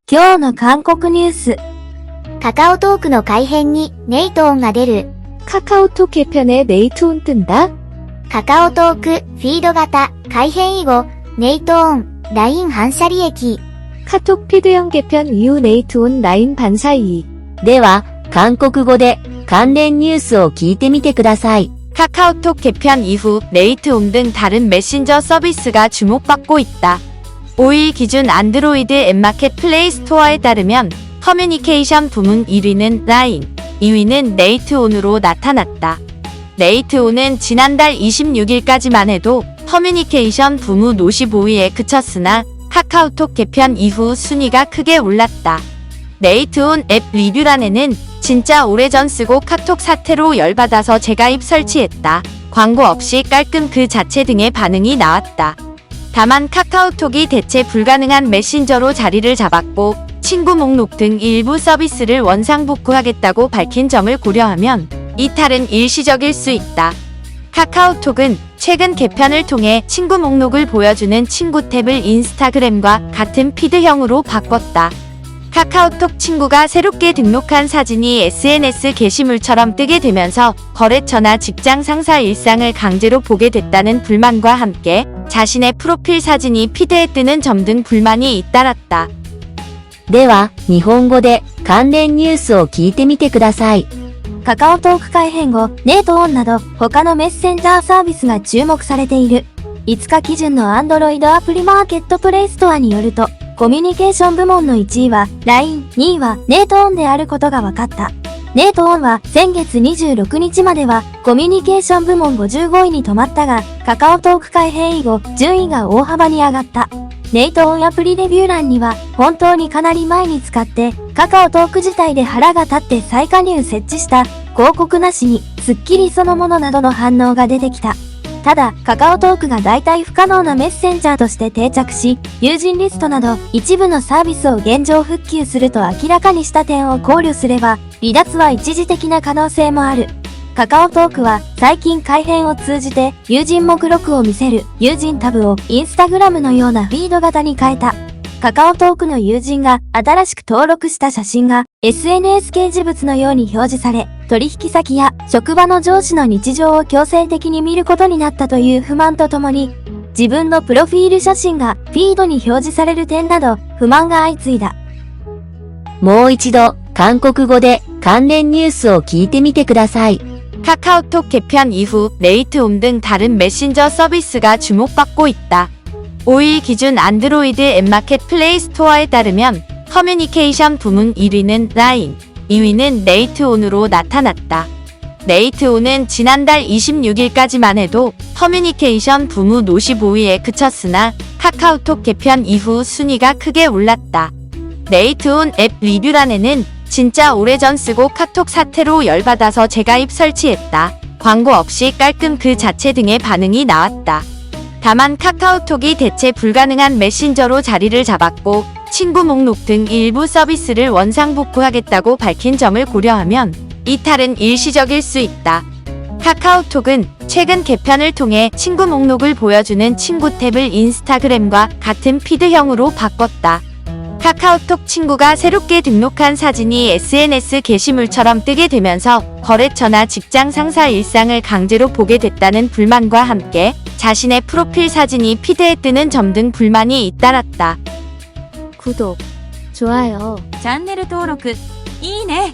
今日の韓国ニュース。カカオトークの改編にネイト音が出る。 카카오톡 개편에 네이트온 뜬다? カカオトークフィード型改編以後、ネイト音、LINE 反射利益。 카톡 피드형 개편 이후 네이트온 라인 반사이익. では、韓国語で関連ニュースを聞いてみてください。 카카오톡 개편 이후 네이트온 등 다른 메신저 서비스가 주목받고 있다. 5일 기준 안드로이드 앱마켓 플레이 스토어에 따르면 커뮤니케이션 부문 1위는 라인, 2위는 네이트온으로 나타났다. 네이트온은 지난달 26일까지만 해도 커뮤니케이션 부문 55위에 그쳤으나 카카오톡 개편 이후 순위가 크게 올랐다. 네이트온 앱 리뷰란에는 진짜 오래전 쓰고 카톡 사태로 열받아서 재가입 설치했다. 광고 없이 깔끔 그 자체 등의 반응이 나왔다. 다만 카카오톡이 대체 불가능한 메신저로 자리를 잡았고 친구 목록 등 일부 서비스를 원상복구하겠다고 밝힌 점을 고려하면 이탈은 일시적일 수 있다. 카카오톡은 최근 개편을 통해 친구 목록을 보여주는 친구 탭을 인스타그램과 같은 피드형으로 바꿨다. 카카오톡 친구가 새롭게 등록한 사진이 SNS 게시물처럼 뜨게 되면서 거래처나 직장 상사 일상을 강제로 보게 됐다는 불만과 함께 자신의 프로필 사진이 피드에 뜨는 점 등 불만이 잇따랐다. では、日本語で関連ニュースを聞いてみてください。カカオトーク改編後、ネイトオンなど他のメッセンジャーサービスが注目されている。5日基準の Android アプリマーケットプレイストアによると、コミュニケーション部門の1位は LINE、2位はネイトオンであることが分かった。ネイトオンは先月26日まではコミュニケーション部門55位に止まったが、カカオトーク改編以後、順位が大幅に上がった。ネイトオンアプリレビュー欄には、本当にかなり前に使って、カカオトーク自体で腹が立って再加入設置した、広告なしに、スッキリそのものなどの反応が出てきた。ただ、カカオトークが代替不可能なメッセンジャーとして定着し、友人リストなど一部のサービスを現状復旧すると明らかにした点を考慮すれば、離脱は一時的な可能性もある。カカオトークは最近改編を通じて友人目録を見せる友人タブをインスタグラムのようなフィード型に変えた。カカオトークの友人が新しく登録した写真が SNS 掲示物のように表示され、取引先や職場の上司の日常を強制的に見ることになったという不満とともに、自分のプロフィール写真がフィードに表示される点など不満が相次いだ。もう一度、韓国語で関連ニュースを聞いてみてください。 카카오톡 개편 이후 네이트온 등 다른 메신저 서비스가 주목받고 있다. 5일 기준 안드로이드 앱마켓 플레이 스토어에 따르면 커뮤니케이션 부문 1위는 라인, 2위는 네이트온으로 나타났다. 네이트온은 지난달 26일까지만 해도 커뮤니케이션 부문 55위에 그쳤으나 카카오톡 개편 이후 순위가 크게 올랐다. 네이트온 앱 리뷰란에는 진짜 오래전 쓰고 카톡 사태로 열받아서 재가입 설치했다. 광고 없이 깔끔 그 자체 등의 반응이 나왔다. 다만 카카오톡이 대체 불가능한 메신저로 자리를 잡았고 친구 목록 등 일부 서비스를 원상복구하겠다고 밝힌 점을 고려하면 이탈은 일시적일 수 있다. 카카오톡은 최근 개편을 통해 친구 목록을 보여주는 친구 탭을 인스타그램과 같은 피드형으로 바꿨다. 카카오톡 친구가 새롭게 등록한 사진이 SNS 게시물처럼 뜨게 되면서 거래처나 직장 상사 일상을 강제로 보게 됐다는 불만과 함께 자신의 프로필 사진이 피드에 뜨는 점 등 불만이 잇따랐다. 구독, 좋아요. チャンネル登録、いいね。